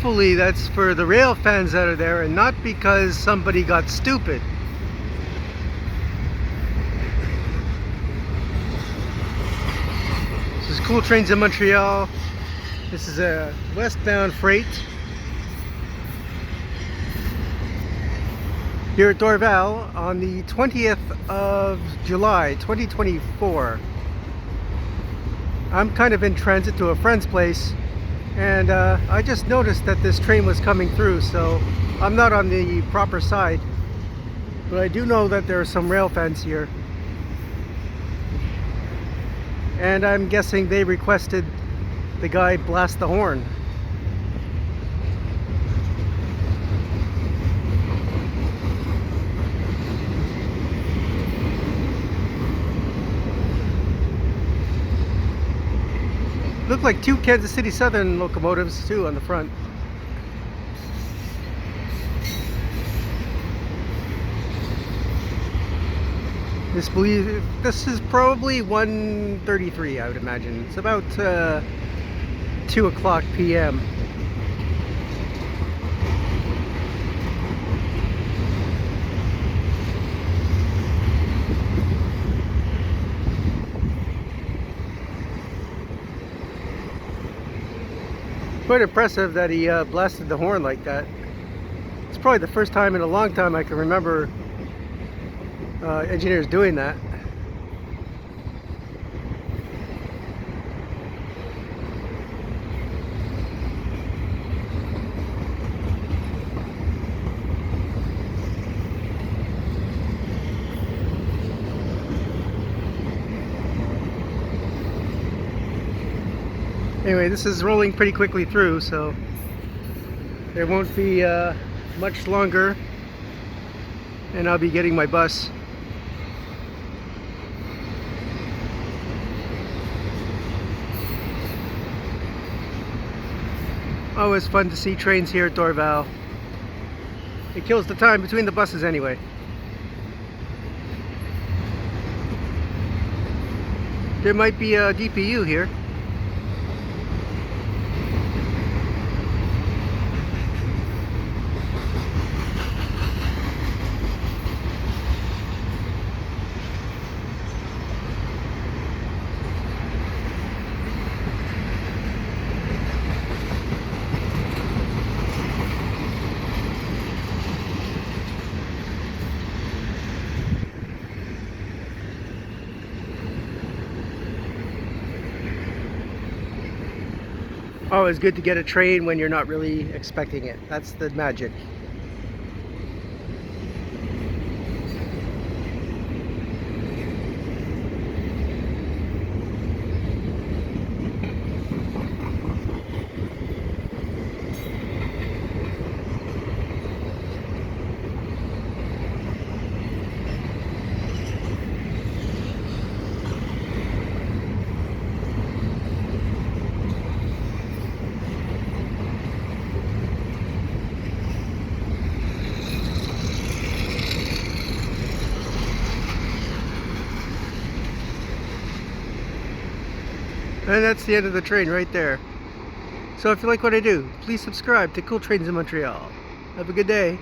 hopefully that's for the rail fans that are there and not because somebody got stupid. This is Cool Trains in Montreal. This is a westbound freight here at Dorval on the 20th of July 2024. I'm kind of in transit to a friend's place, and I just noticed that this train was coming through, so I'm not on the proper side, but I do know that there are some rail fans here, and I'm guessing they requested the guy blast the horn. Look like two Kansas City Southern locomotives too on the front. This is probably 1:33, I would imagine. It's about 2 o'clock p.m. Quite impressive that he blasted the horn like that. It's probably the first time in a long time I can remember engineers doing that. Anyway, this is rolling pretty quickly through, so there won't be much longer, and I'll be getting my bus. Always fun to see trains here at Dorval. It kills the time between the buses anyway. There might be a DPU here. Always good to get a train when you're not really expecting it. That's the magic. And that's the end of the train right there. So if you like what I do, please subscribe to Cool Trains in Montreal. Have a good day.